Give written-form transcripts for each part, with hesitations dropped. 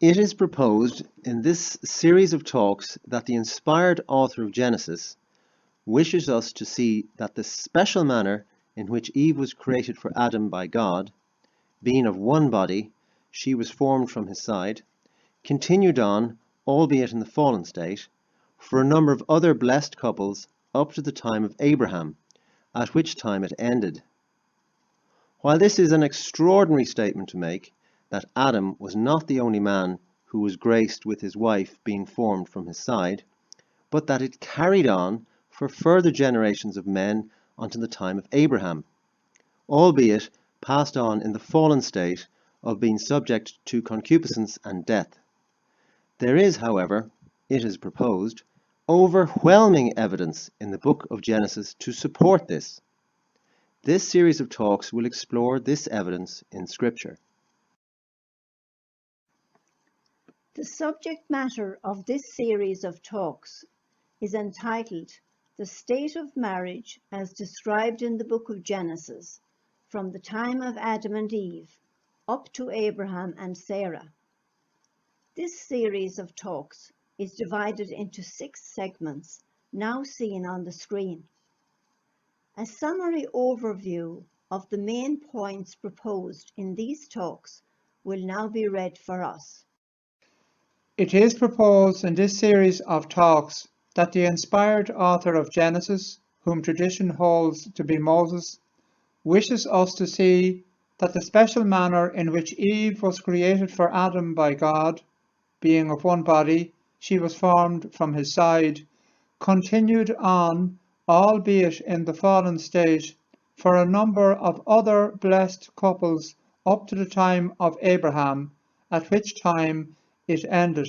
It is proposed in this series of talks that the inspired author of Genesis wishes us to see that the special manner in which Eve was created for Adam by God, being of one body, she was formed from his side, continued on, albeit in the fallen state, for a number of other blessed couples up to the time of Abraham, at which time it ended. While this is an extraordinary statement to make, that Adam was not the only man who was graced with his wife being formed from his side, but that it carried on for further generations of men unto the time of Abraham, albeit passed on in the fallen state of being subject to concupiscence and death. There is, however, it is proposed, overwhelming evidence in the book of Genesis to support this. This series of talks will explore this evidence in Scripture. The subject matter of this series of talks is entitled The State of Marriage as Described in the Book of Genesis, from the time of Adam and Eve up to Abraham and Sarah. This series of talks is divided into 6 segments, now seen on the screen. A summary overview of the main points proposed in these talks will now be read for us. It is proposed in this series of talks that the inspired author of Genesis, whom tradition holds to be Moses, wishes us to see that the special manner in which Eve was created for Adam by God, being of one body, she was formed from his side, continued on, albeit in the fallen state, for a number of other blessed couples up to the time of Abraham, at which time it ended.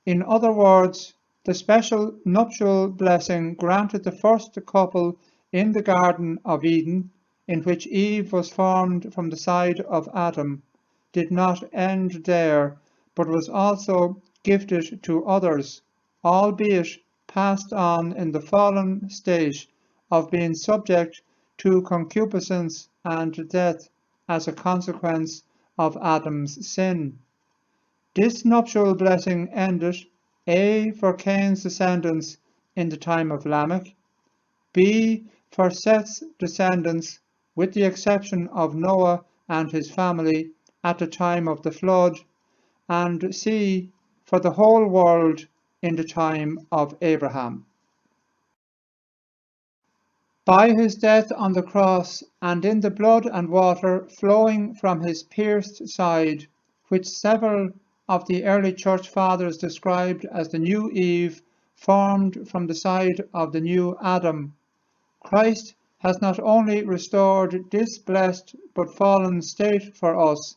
In other words, the special nuptial blessing granted the first couple in the Garden of Eden, in which Eve was formed from the side of Adam, did not end there, but was also gifted to others, albeit passed on in the fallen state of being subject to concupiscence and death as a consequence of Adam's sin. This nuptial blessing ended, A, for Cain's descendants in the time of Lamech, B, for Seth's descendants, with the exception of Noah and his family, at the time of the flood, and C, for the whole world in the time of Abraham. By his death on the cross, and in the blood and water flowing from his pierced side, which several of the early church fathers described as the new Eve formed from the side of the new Adam, Christ has not only restored this blessed but fallen state for us,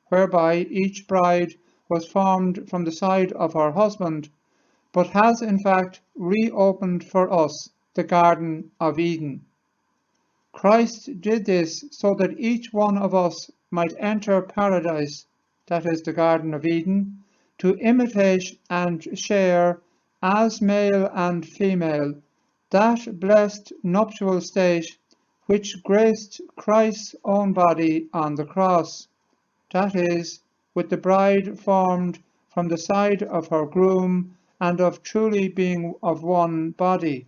whereby each bride was formed from the side of her husband, but has in fact reopened for us the Garden of Eden. Christ did this so that each one of us might enter paradise, that is the Garden of Eden, to imitate and share, as male and female, that blessed nuptial state which graced Christ's own body on the cross, that is, with the bride formed from the side of her groom and of truly being of one body,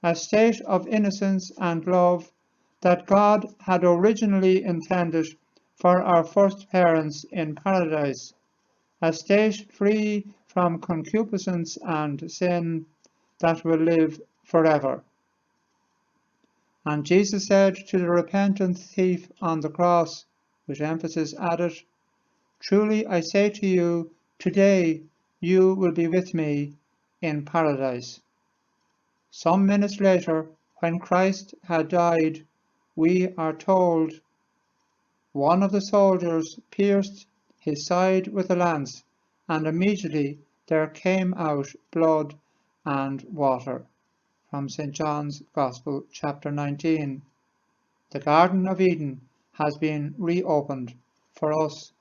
a state of innocence and love that God had originally intended for our first parents in paradise, a state free from concupiscence and sin that will live forever. And Jesus said to the repentant thief on the cross, with emphasis added, "Truly I say to you, today you will be with me in paradise." Some minutes later, when Christ had died, we are told, one of the soldiers pierced his side with a lance, and immediately there came out blood and water. From St. John's Gospel, chapter 19. The Garden of Eden has been reopened for us.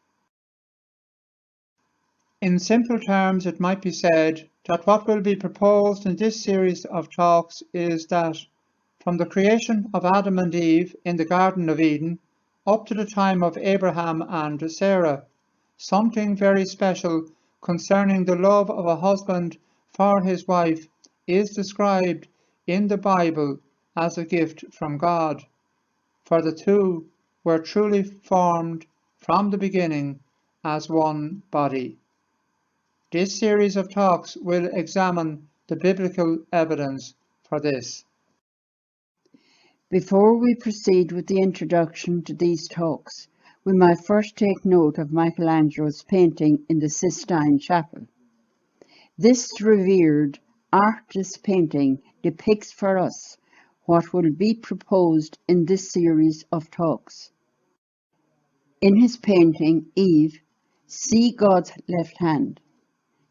In simple terms, it might be said that what will be proposed in this series of talks is that from the creation of Adam and Eve in the Garden of Eden up to the time of Abraham and Sarah, Something very special concerning the love of a husband for his wife is described in the Bible as a gift from God, for the two were truly formed from the beginning as one body. This series of talks will examine the biblical evidence for this. Before we proceed with the introduction to these talks, we might first take note of Michelangelo's painting in the Sistine Chapel. This revered artist's painting depicts for us what will be proposed in this series of talks. In his painting, Eve, see God's left hand,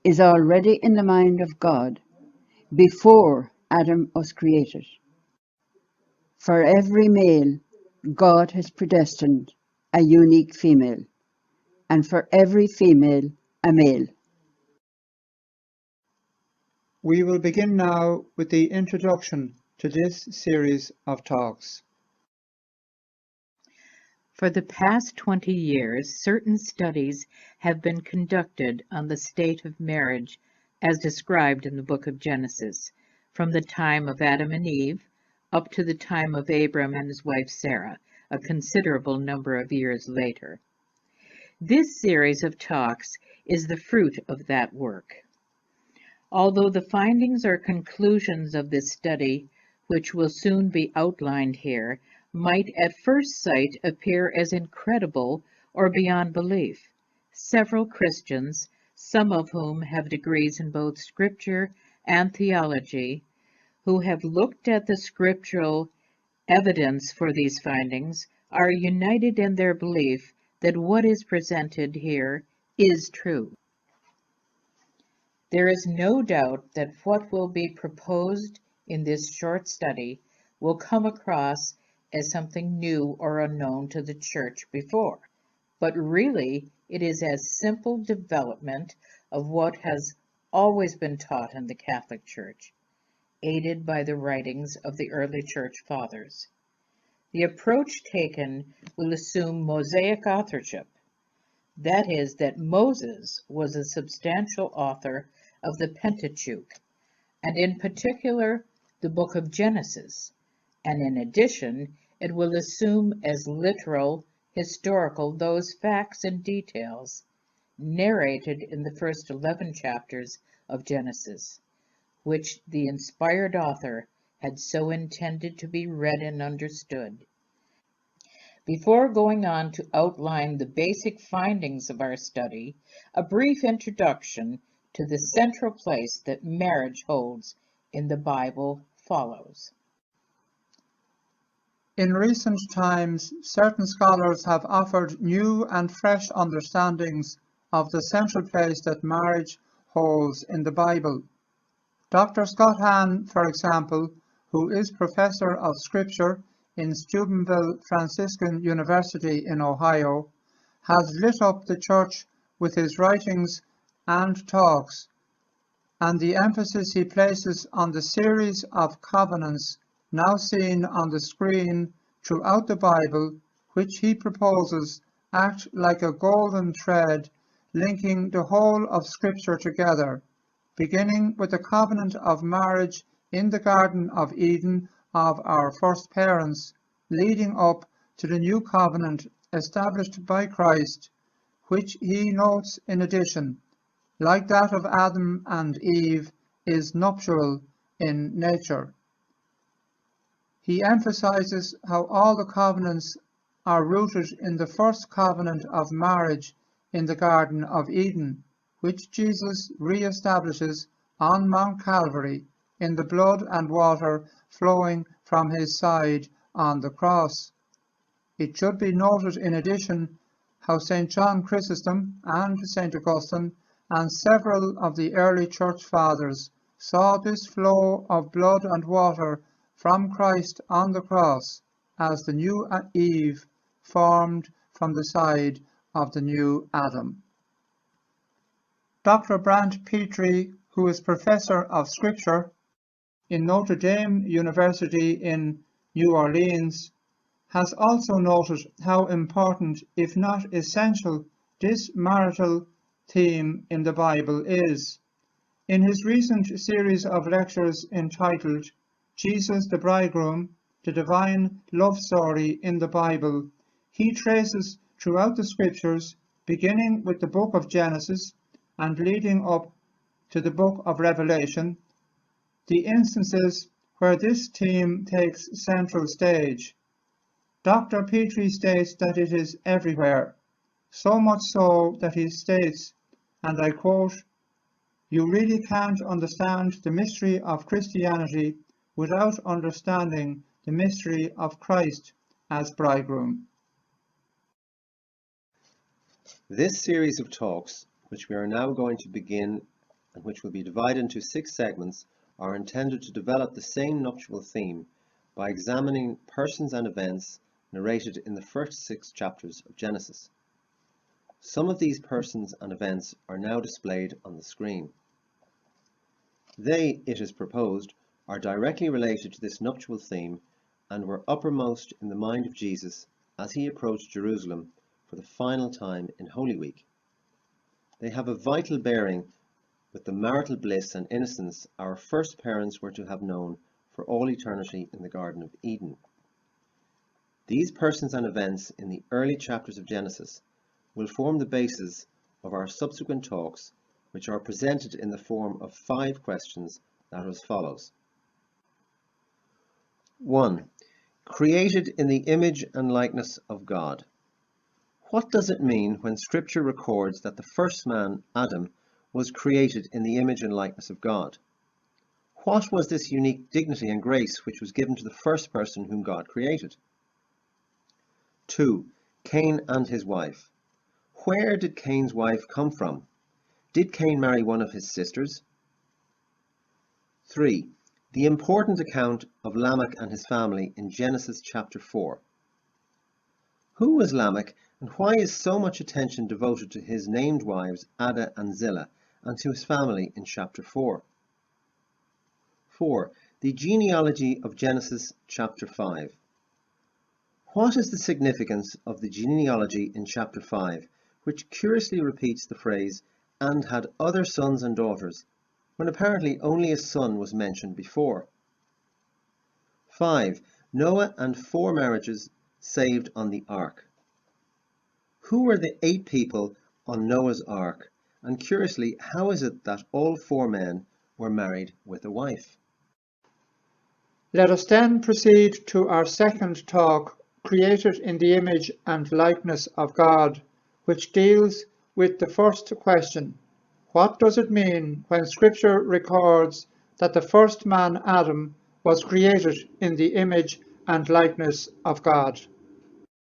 is already in the mind of God before Adam was created. For every male, God has predestined a unique female, and for every female, a male. We will begin now with the introduction to this series of talks. For the past 20 years, certain studies have been conducted on the state of marriage as described in the book of Genesis, from the time of Adam and Eve up to the time of Abram and his wife Sarah, a considerable number of years later. This series of talks is the fruit of that work. Although the findings or conclusions of this study, which will soon be outlined here, might at first sight appear as incredible or beyond belief, several Christians, some of whom have degrees in both scripture and theology, who have looked at the scriptural evidence for these findings, are united in their belief that what is presented here is true. There is no doubt that what will be proposed in this short study will come across as something new or unknown to the Church before, but really it is a simple development of what has always been taught in the Catholic Church, aided by the writings of the early Church Fathers. The approach taken will assume Mosaic authorship, that is, that Moses was a substantial author of the Pentateuch, and in particular the book of Genesis, and in addition it will assume as literal, historical those facts and details narrated in the first 11 chapters of Genesis, which the inspired author had so intended to be read and understood. Before going on to outline the basic findings of our study, a brief introduction to the central place that marriage holds in the Bible follows. In recent times, certain scholars have offered new and fresh understandings of the central place that marriage holds in the Bible. Dr. Scott Hahn, for example, who is Professor of Scripture in Steubenville Franciscan University in Ohio, has lit up the church with his writings and talks, and the emphasis he places on the series of covenants now seen on the screen throughout the Bible, which he proposes act like a golden thread linking the whole of Scripture together, beginning with the covenant of marriage in the Garden of Eden of our first parents, leading up to the new covenant established by Christ, which he notes in addition, like that of Adam and Eve, is nuptial in nature. He emphasizes how all the covenants are rooted in the first covenant of marriage in the Garden of Eden, which Jesus re-establishes on Mount Calvary in the blood and water flowing from his side on the cross. It should be noted in addition how St. John Chrysostom and St. Augustine and several of the early church fathers saw this flow of blood and water from Christ on the cross as the new Eve formed from the side of the new Adam. Dr. Brant Petrie, who is Professor of Scripture in Notre Dame University in New Orleans, has also noted how important, if not essential, this marital theme in the Bible is. In his recent series of lectures entitled Jesus the Bridegroom, the Divine Love Story in the Bible, he traces throughout the scriptures, beginning with the book of Genesis and leading up to the book of Revelation, the instances where this theme takes central stage. Dr. Petrie states that it is everywhere, so much so that he states, and I quote, "You really can't understand the mystery of Christianity without understanding the mystery of Christ as bridegroom." This series of talks, which we are now going to begin and which will be divided into 6 segments, are intended to develop the same nuptial theme by examining persons and events narrated in the first 6 chapters of Genesis. Some of these persons and events are now displayed on the screen. They, it is proposed, are directly related to this nuptial theme and were uppermost in the mind of Jesus as he approached Jerusalem for the final time in Holy Week. They have a vital bearing with the marital bliss and innocence our first parents were to have known for all eternity in the Garden of Eden. These persons and events in the early chapters of Genesis will form the basis of our subsequent talks, which are presented in the form of 5 questions that are as follows. 1. Created in the image and likeness of God. What does it mean when Scripture records that the first man, Adam, was created in the image and likeness of God? What was this unique dignity and grace which was given to the first person whom God created? 2. Cain and his wife. Where did Cain's wife come from? Did Cain marry one of his sisters? 3. The important account of Lamech and his family in Genesis chapter 4. Who was Lamech, and why is so much attention devoted to his named wives Ada and Zillah and to his family in chapter 4? 4. The genealogy of Genesis chapter 5. What is the significance of the genealogy in chapter 5, which curiously repeats the phrase, "and had other sons and daughters," when apparently only a son was mentioned before? 5. Noah and 4 marriages saved on the ark. Who were the 8 people on Noah's ark? And curiously, how is it that all 4 men were married with a wife? Let us then proceed to our second talk, Created in the Image and Likeness of God, which deals with the first question. What does it mean when Scripture records that the first man, Adam, was created in the image and likeness of God?